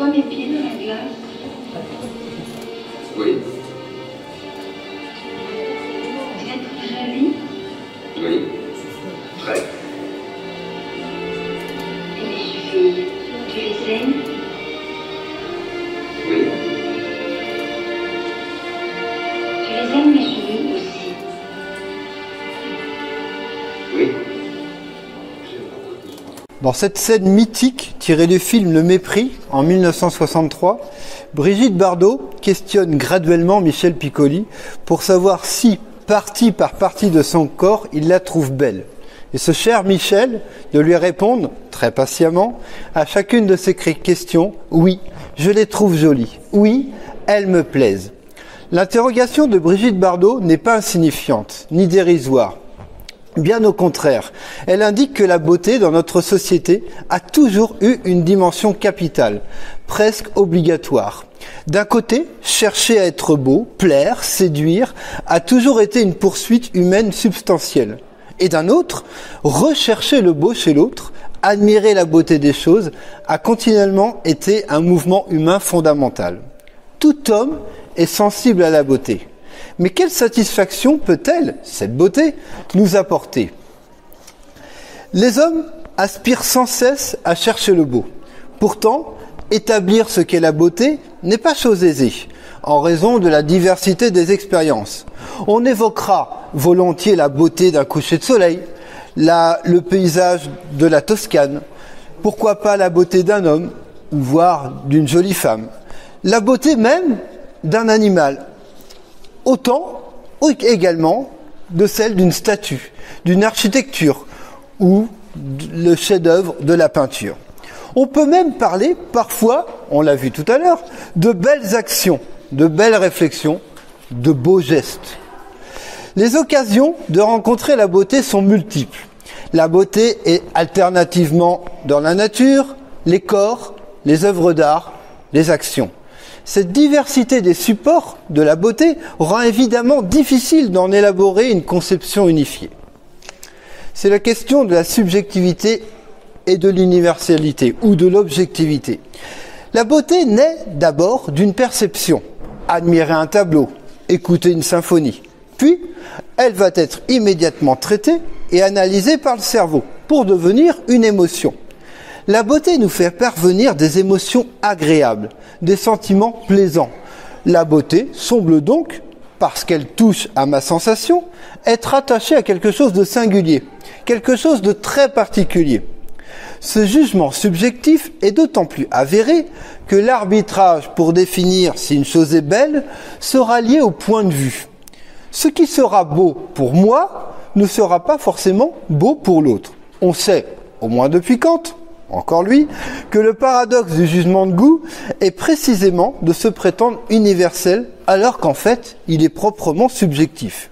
vois mes pieds dans la glace? Oui. Tu les trouves jolis? Oui. Très. Et les chevilles, tu les aimes? Oui. Tu les aimes, mes chevilles aussi? Oui. Dans cette scène mythique tirée du film Le Mépris en 1963, Brigitte Bardot questionne graduellement Michel Piccoli pour savoir si, partie par partie de son corps, il la trouve belle. Et ce cher Michel de lui répondre, très patiemment, à chacune de ses questions, oui, je les trouve jolies, oui, elles me plaisent. L'interrogation de Brigitte Bardot n'est pas insignifiante, ni dérisoire. Bien au contraire, elle indique que la beauté dans notre société a toujours eu une dimension capitale, presque obligatoire. D'un côté, chercher à être beau, plaire, séduire, a toujours été une poursuite humaine substantielle. Et d'un autre, rechercher le beau chez l'autre, admirer la beauté des choses, a continuellement été un mouvement humain fondamental. Tout homme est sensible à la beauté. Mais quelle satisfaction peut-elle, cette beauté, nous apporter? Les hommes aspirent sans cesse à chercher le beau. Pourtant, établir ce qu'est la beauté n'est pas chose aisée, en raison de la diversité des expériences. On évoquera volontiers la beauté d'un coucher de soleil, le paysage de la Toscane, pourquoi pas la beauté d'un homme, ou voire d'une jolie femme, la beauté même d'un animal, autant également de celle d'une statue, d'une architecture ou le chef-d'œuvre de la peinture. On peut même parler parfois, on l'a vu tout à l'heure, de belles actions, de belles réflexions, de beaux gestes. Les occasions de rencontrer la beauté sont multiples. La beauté est alternativement dans la nature, les corps, les œuvres d'art, les actions. Cette diversité des supports de la beauté rend évidemment difficile d'en élaborer une conception unifiée. C'est la question de la subjectivité et de l'universalité ou de l'objectivité. La beauté naît d'abord d'une perception. Admirer un tableau, écouter une symphonie. Puis, elle va être immédiatement traitée et analysée par le cerveau pour devenir une émotion. La beauté nous fait parvenir des émotions agréables, des sentiments plaisants. La beauté semble donc, parce qu'elle touche à ma sensation, être attachée à quelque chose de singulier, quelque chose de très particulier. Ce jugement subjectif est d'autant plus avéré que l'arbitrage pour définir si une chose est belle sera lié au point de vue. Ce qui sera beau pour moi ne sera pas forcément beau pour l'autre. On sait, au moins depuis Kant, encore lui, que le paradoxe du jugement de goût est précisément de se prétendre universel alors qu'en fait, il est proprement subjectif.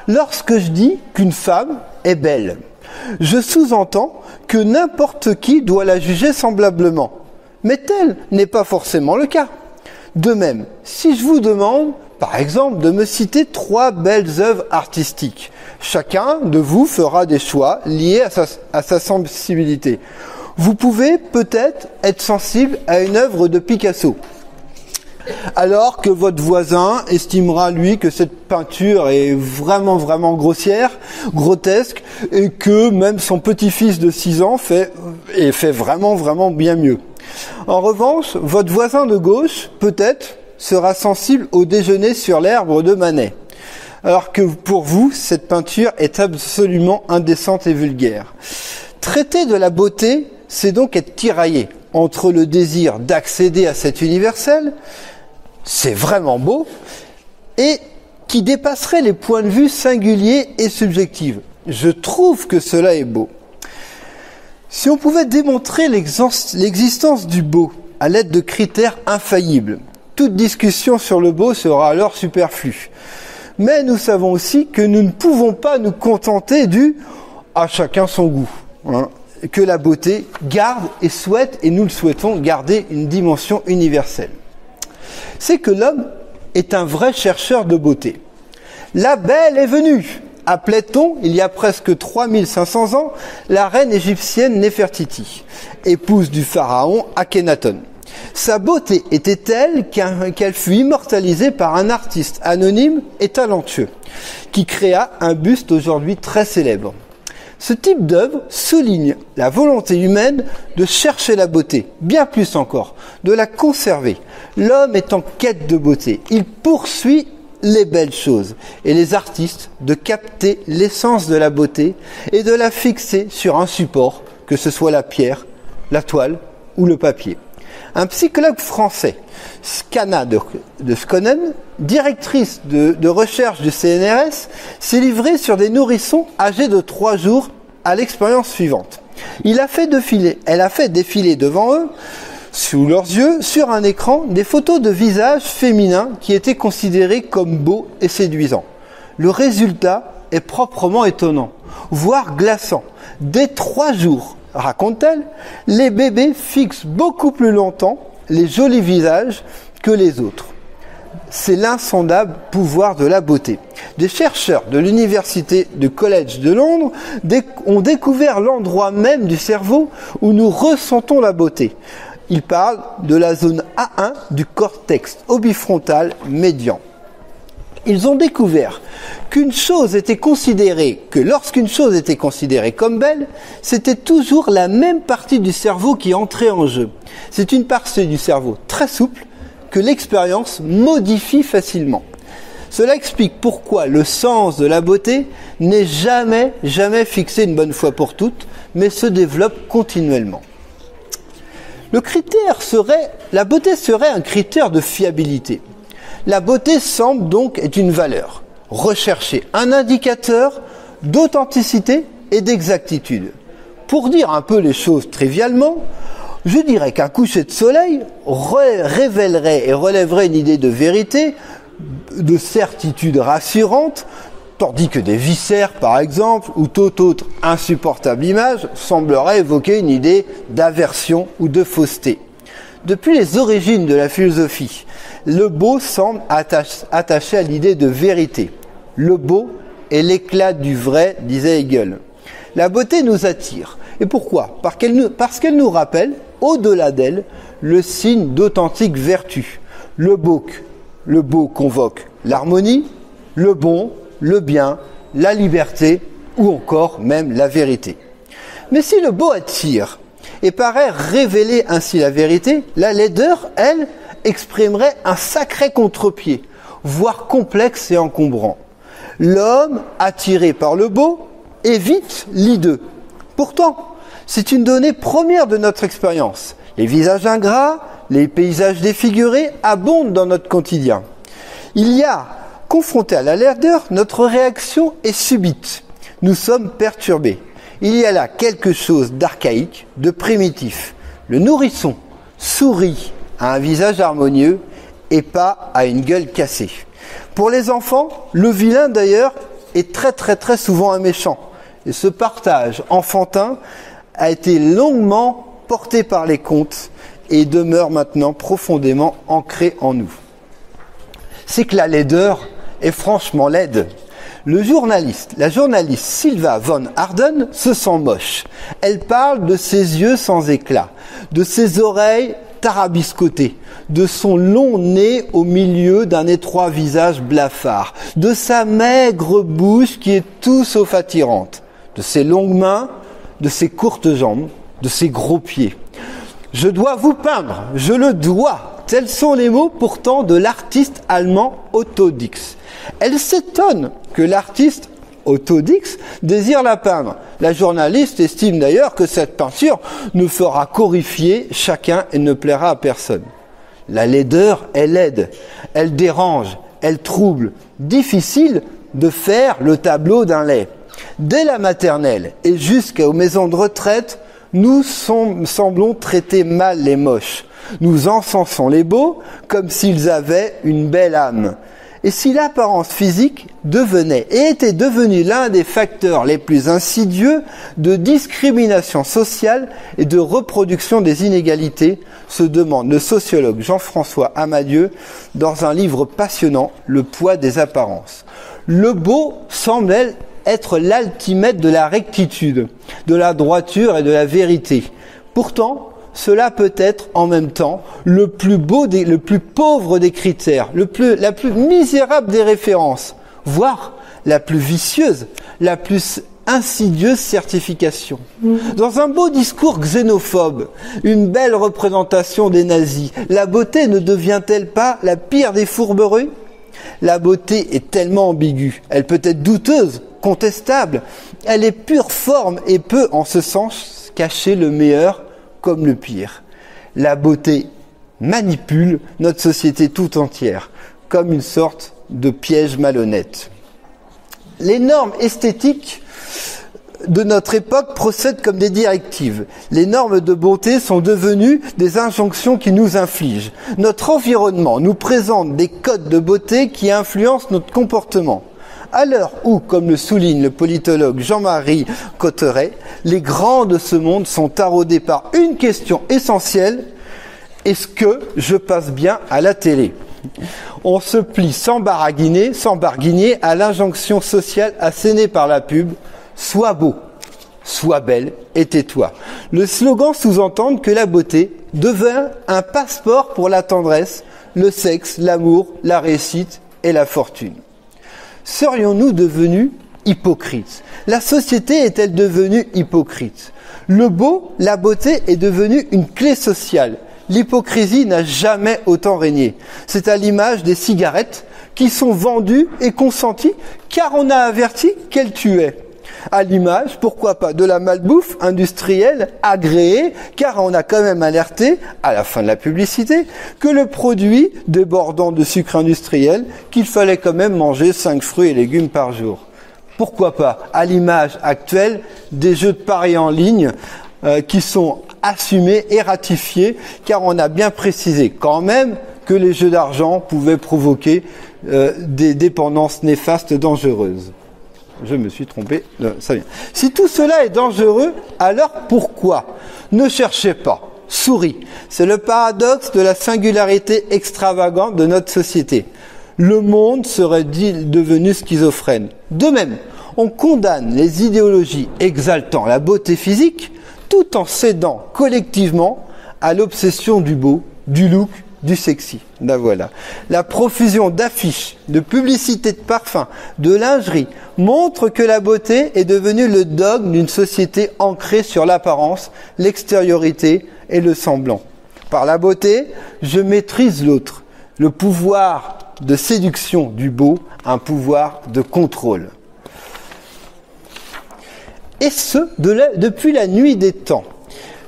Lorsque je dis qu'une femme est belle, je sous-entends que n'importe qui doit la juger semblablement. Mais tel n'est pas forcément le cas. De même, si je vous demande, par exemple, de me citer 3 belles œuvres artistiques, chacun de vous fera des choix liés à sa sensibilité. Vous pouvez peut-être être sensible à une œuvre de Picasso, alors que votre voisin estimera, lui, que cette peinture est vraiment grossière, grotesque, et que même son petit-fils de 6 ans fait vraiment bien mieux. En revanche, votre voisin de gauche, peut-être, sera sensible au déjeuner sur l'herbe de Manet, alors que pour vous, cette peinture est absolument indécente et vulgaire. Traiter de la beauté, c'est donc être tiraillé entre le désir d'accéder à cet universel, c'est vraiment beau, et qui dépasserait les points de vue singuliers et subjectifs. Je trouve que cela est beau. Si on pouvait démontrer l'existence du beau à l'aide de critères infaillibles, toute discussion sur le beau sera alors superflue. Mais nous savons aussi que nous ne pouvons pas nous contenter du « à chacun son goût », que la beauté garde et souhaite, et nous le souhaitons, garder une dimension universelle. C'est que l'homme est un vrai chercheur de beauté. La belle est venue, appelait-on, il y a presque 3500 ans, la reine égyptienne Néfertiti, épouse du pharaon Akhenaton. Sa beauté était telle qu'elle fut immortalisée par un artiste anonyme et talentueux, qui créa un buste aujourd'hui très célèbre. Ce type d'œuvre souligne la volonté humaine de chercher la beauté, bien plus encore, de la conserver. L'homme est en quête de beauté, il poursuit les belles choses, et les artistes de capter l'essence de la beauté et de la fixer sur un support, que ce soit la pierre, la toile ou le papier. Un psychologue français, Scana de Skonen, directrice de recherche du CNRS, s'est livrée sur des nourrissons âgés de 3 jours à l'expérience suivante. Elle a fait défiler devant eux, sous leurs yeux, sur un écran, des photos de visages féminins qui étaient considérés comme beaux et séduisants. Le résultat est proprement étonnant, voire glaçant. Dès 3 jours, raconte-t-elle, les bébés fixent beaucoup plus longtemps les jolis visages que les autres. C'est l'insondable pouvoir de la beauté. Des chercheurs de l'université du Collège de Londres ont découvert l'endroit même du cerveau où nous ressentons la beauté. Ils parlent de la zone A1 du cortex orbifrontal médian. Ils ont découvert que lorsqu'une chose était considérée comme belle, c'était toujours la même partie du cerveau qui entrait en jeu. C'est une partie du cerveau très souple que l'expérience modifie facilement. Cela explique pourquoi le sens de la beauté n'est jamais fixé une bonne fois pour toutes, mais se développe continuellement. La beauté serait un critère de fiabilité. La beauté semble donc être une valeur recherchée, un indicateur d'authenticité et d'exactitude. Pour dire un peu les choses trivialement, je dirais qu'un coucher de soleil révélerait et relèverait une idée de vérité, de certitude rassurante, tandis que des viscères, par exemple, ou toute autre insupportable image, sembleraient évoquer une idée d'aversion ou de fausseté. Depuis les origines de la philosophie, le beau semble attaché à l'idée de vérité. Le beau est l'éclat du vrai, disait Hegel. La beauté nous attire. Et pourquoi ? Parce qu'elle nous rappelle, au-delà d'elle, le signe d'authentique vertu. Le beau convoque l'harmonie, le bon, le bien, la liberté ou encore même la vérité. Mais si le beau attire et paraît révéler ainsi la vérité, la laideur, elle, exprimerait un sacré contre-pied, voire complexe et encombrant. L'homme, attiré par le beau, évite l'hideux. Pourtant, c'est une donnée première de notre expérience. Les visages ingrats, les paysages défigurés abondent dans notre quotidien. Confronté à la laideur, notre réaction est subite. Nous sommes perturbés. Il y a là quelque chose d'archaïque, de primitif. Le nourrisson sourit à un visage harmonieux et pas à une gueule cassée. Pour les enfants, le vilain d'ailleurs est très souvent un méchant. Et ce partage enfantin a été longuement porté par les contes et demeure maintenant profondément ancré en nous. C'est que la laideur est franchement laide. La journaliste Sylva von Harden se sent moche. Elle parle de ses yeux sans éclat, de ses oreilles tarabiscotées, de son long nez au milieu d'un étroit visage blafard, de sa maigre bouche qui est tout sauf attirante, de ses longues mains, de ses courtes jambes, de ses gros pieds. Je dois vous peindre, je le dois. Tels sont les mots pourtant de l'artiste allemand Otto Dix. Elle s'étonne que l'artiste Otto Dix désire la peindre. La journaliste estime d'ailleurs que cette peinture ne fera qu'horrifier chacun et ne plaira à personne. La laideur est laide, elle dérange, elle trouble. Difficile de faire le tableau d'un laid. Dès la maternelle et jusqu'aux maisons de retraite, nous semblons traiter mal les moches. Nous encensons les beaux comme s'ils avaient une belle âme. Et si l'apparence physique était devenue l'un des facteurs les plus insidieux de discrimination sociale et de reproduction des inégalités, se demande le sociologue Jean-François Amadieu dans un livre passionnant, Le poids des apparences. Le beau semble être l'altimètre de la rectitude, de la droiture et de la vérité. Pourtant, cela peut être en même temps le plus pauvre des critères, la plus misérable des références, voire la plus vicieuse, la plus insidieuse certification. Dans un beau discours xénophobe, une belle représentation des nazis, la beauté ne devient-elle pas la pire des fourberies ? La beauté est tellement ambiguë, elle peut être douteuse, contestable, elle est pure forme et peut, en ce sens, cacher le meilleur comme le pire. La beauté manipule notre société tout entière, comme une sorte de piège malhonnête. Les normes esthétiques de notre époque procèdent comme des directives. Les normes de beauté sont devenues des injonctions qui nous infligent. Notre environnement nous présente des codes de beauté qui influencent notre comportement. À l'heure où, comme le souligne le politologue Jean-Marie Cotteret, les grands de ce monde sont taraudés par une question essentielle: est-ce que je passe bien à la télé ? On se plie sans barguiner à l'injonction sociale assénée par la pub: sois beau, sois belle et tais-toi. Le slogan sous-entend que la beauté devient un passeport pour la tendresse, le sexe, l'amour, la réussite et la fortune. Serions-nous devenus hypocrites ? La société est-elle devenue hypocrite ? Le beau, la beauté est devenue une clé sociale. L'hypocrisie n'a jamais autant régné. C'est à l'image des cigarettes qui sont vendues et consenties car on a averti qu'elles tuaient. À l'image, pourquoi pas, de la malbouffe industrielle agréée, car on a quand même alerté, à la fin de la publicité, que le produit débordant de sucre industriel, qu'il fallait quand même manger 5 fruits et légumes par jour. Pourquoi pas, à l'image actuelle des jeux de paris en ligne qui sont assumés et ratifiés, car on a bien précisé quand même que les jeux d'argent pouvaient provoquer des dépendances néfastes dangereuses. Je me suis trompé, ça vient. Si tout cela est dangereux, alors pourquoi ? Ne cherchez pas, souris. C'est le paradoxe de la singularité extravagante de notre société. Le monde serait devenu schizophrène. De même, on condamne les idéologies exaltant la beauté physique tout en cédant collectivement à l'obsession du beau, du look, du sexy. Ben voilà. La profusion d'affiches, de publicités de parfums, de lingerie montre que la beauté est devenue le dogme d'une société ancrée sur l'apparence, l'extériorité et le semblant. Par la beauté, je maîtrise l'autre. Le pouvoir de séduction du beau, un pouvoir de contrôle. Et ce, depuis la nuit des temps.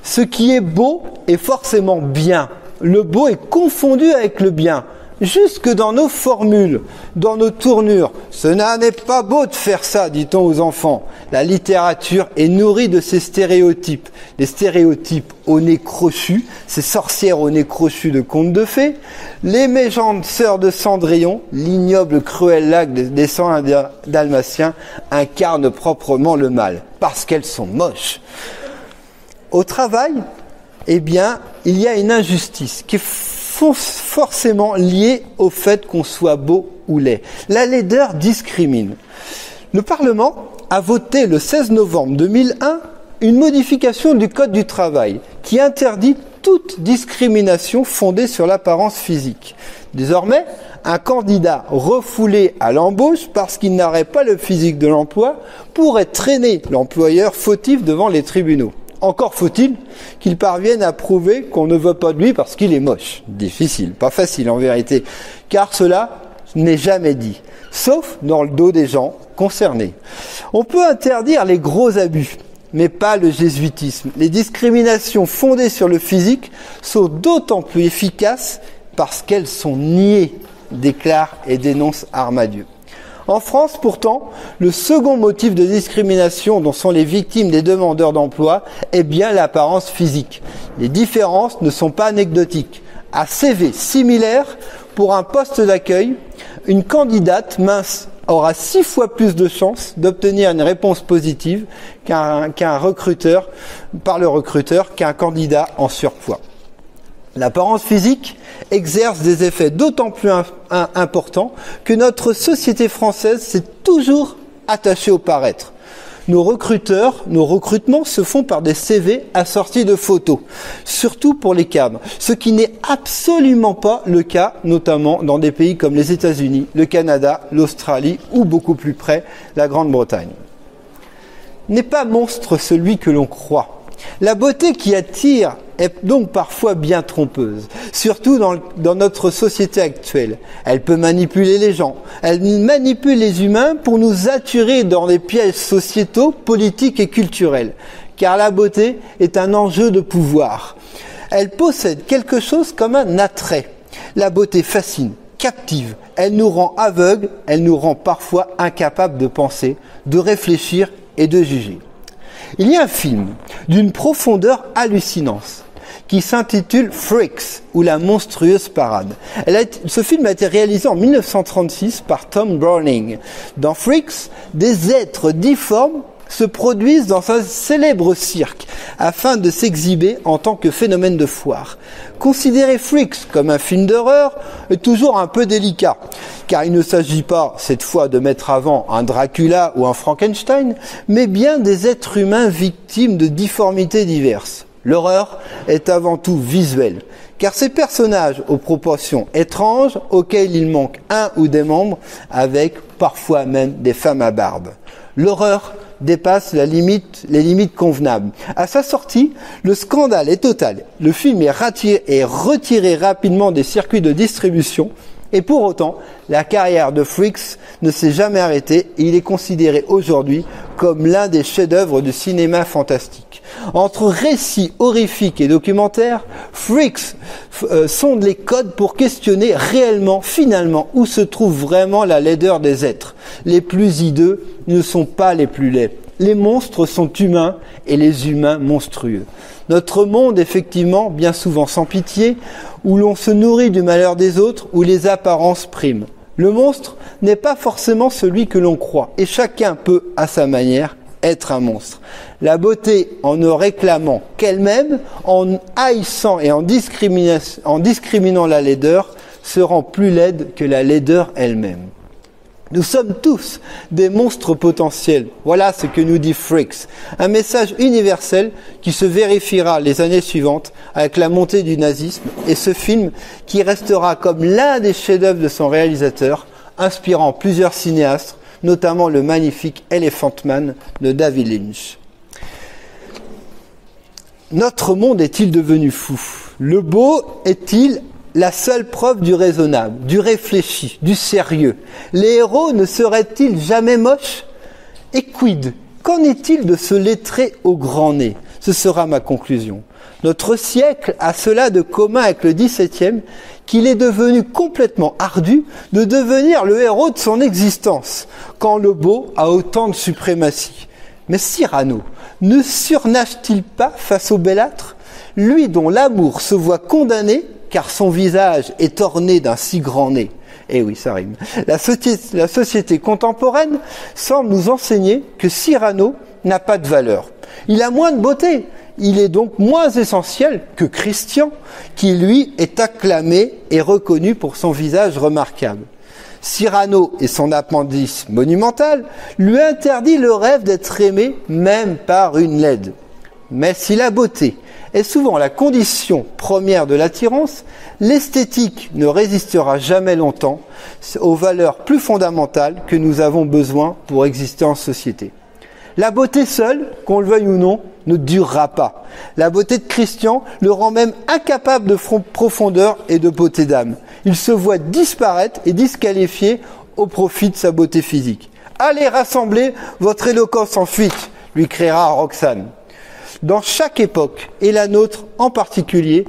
Ce qui est beau est forcément bien. Le beau est confondu avec le bien, jusque dans nos formules, dans nos tournures. Ce n'est pas beau de faire ça, dit-on aux enfants. La littérature est nourrie de ces stéréotypes. Les stéréotypes au nez crochu, ces sorcières au nez crochu de contes de fées, les méchantes sœurs de Cendrillon, l'ignoble Cruella des 101 Dalmatiens incarnent proprement le mal, parce qu'elles sont moches. Au travail, eh bien, il y a une injustice qui est forcément liée au fait qu'on soit beau ou laid. La laideur discrimine. Le Parlement a voté le 16 novembre 2001 une modification du Code du travail qui interdit toute discrimination fondée sur l'apparence physique. Désormais, un candidat refoulé à l'embauche parce qu'il n'aurait pas le physique de l'emploi pourrait traîner l'employeur fautif devant les tribunaux. Encore faut-il qu'il parvienne à prouver qu'on ne veut pas de lui parce qu'il est moche. Difficile, pas facile en vérité, car cela n'est jamais dit, sauf dans le dos des gens concernés. On peut interdire les gros abus, mais pas le jésuitisme. Les discriminations fondées sur le physique sont d'autant plus efficaces parce qu'elles sont niées, déclare et dénonce Armadieu. En France, pourtant, le second motif de discrimination dont sont les victimes des demandeurs d'emploi est bien l'apparence physique. Les différences ne sont pas anecdotiques. À CV similaire, pour un poste d'accueil, une candidate mince aura 6 fois plus de chances d'obtenir une réponse positive qu'un recruteur qu'un candidat en surpoids. L'apparence physique exerce des effets d'autant plus importants que notre société française s'est toujours attachée au paraître. Nos recrutements se font par des CV assortis de photos, surtout pour les cadres, ce qui n'est absolument pas le cas, notamment dans des pays comme les États-Unis, le Canada, l'Australie ou beaucoup plus près, la Grande-Bretagne. N'est pas monstre celui que l'on croit. La beauté qui attire est donc parfois bien trompeuse, surtout dans notre société actuelle. Elle peut manipuler les gens, elle manipule les humains pour nous attirer dans des pièges sociétaux, politiques et culturels, car la beauté est un enjeu de pouvoir. Elle possède quelque chose comme un attrait. La beauté fascine, captive, elle nous rend aveugles, elle nous rend parfois incapables de penser, de réfléchir et de juger. Il y a un film d'une profondeur hallucinante qui s'intitule Freaks ou la monstrueuse parade. Ce film a été réalisé en 1936 par Tom Browning. Dans Freaks, des êtres difformes se produisent dans un célèbre cirque afin de s'exhiber en tant que phénomène de foire. Considérer Freaks comme un film d'horreur est toujours un peu délicat, car il ne s'agit pas cette fois de mettre avant un Dracula ou un Frankenstein, mais bien des êtres humains victimes de difformités diverses. L'horreur est avant tout visuelle, car ces personnages aux proportions étranges auxquels il manque un ou des membres, avec parfois même des femmes à barbe. L'horreur dépasse les limites convenables. À sa sortie, le scandale est total. Le film est retiré rapidement des circuits de distribution et pour autant, la carrière de Freaks ne s'est jamais arrêtée et il est considéré aujourd'hui comme l'un des chefs-d'œuvre du cinéma fantastique. Entre récits horrifiques et documentaires, Freaks sonde les codes pour questionner réellement, finalement, où se trouve vraiment la laideur des êtres. Les plus hideux ne sont pas les plus laids. Les monstres sont humains et les humains monstrueux. Notre monde, effectivement, bien souvent sans pitié, où l'on se nourrit du malheur des autres, où les apparences priment. Le monstre n'est pas forcément celui que l'on croit, et chacun peut, à sa manière, être un monstre. La beauté, en ne réclamant qu'elle-même, en haïssant et en discriminant la laideur, se rend plus laide que la laideur elle-même. Nous sommes tous des monstres potentiels. Voilà ce que nous dit Freaks. Un message universel qui se vérifiera les années suivantes avec la montée du nazisme et ce film qui restera comme l'un des chefs-d'œuvre de son réalisateur, inspirant plusieurs cinéastes, notamment le magnifique Elephant Man de David Lynch. Notre monde est-il devenu fou? Le beau est-il la seule preuve du raisonnable, du réfléchi, du sérieux? Les héros ne seraient-ils jamais moches? Et quid? Qu'en est-il de ce lettré au grand nez? Ce sera ma conclusion. Notre siècle a cela de commun avec le XVIIe, qu'il est devenu complètement ardu de devenir le héros de son existence, quand le beau a autant de suprématie. Mais Cyrano ne surnage-t-il pas face au bellâtre, lui dont l'amour se voit condamné car son visage est orné d'un si grand nez? Eh oui, ça rime. La société contemporaine semble nous enseigner que Cyrano n'a pas de valeur. Il a moins de beauté. Il est donc moins essentiel que Christian, qui lui est acclamé et reconnu pour son visage remarquable. Cyrano et son appendice monumental lui interdit le rêve d'être aimé même par une laide. Mais si la beauté est souvent la condition première de l'attirance, l'esthétique ne résistera jamais longtemps aux valeurs plus fondamentales que nous avons besoin pour exister en société. La beauté seule, qu'on le veuille ou non, ne durera pas. La beauté de Christian le rend même incapable de profondeur et de beauté d'âme. Il se voit disparaître et disqualifié au profit de sa beauté physique. « Allez rassembler votre éloquence en fuite !» lui criera Roxane. Dans chaque époque, et la nôtre en particulier,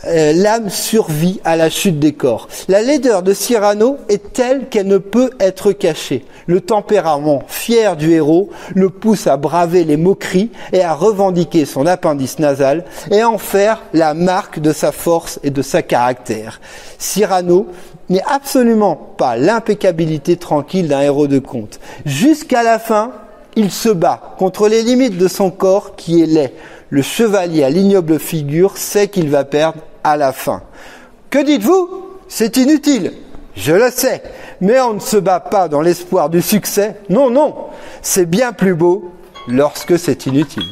l'âme survit à la chute des corps. La laideur de Cyrano est telle qu'elle ne peut être cachée. Le tempérament fier du héros le pousse à braver les moqueries et à revendiquer son appendice nasal et à en faire la marque de sa force et de sa caractère. Cyrano n'est absolument pas l'impeccabilité tranquille d'un héros de conte. Jusqu'à la fin, il se bat contre les limites de son corps qui est laid. Le chevalier à l'ignoble figure sait qu'il va perdre à la fin. Que dites-vous? C'est inutile. Je le sais. Mais on ne se bat pas dans l'espoir du succès. Non, non. C'est bien plus beau lorsque c'est inutile.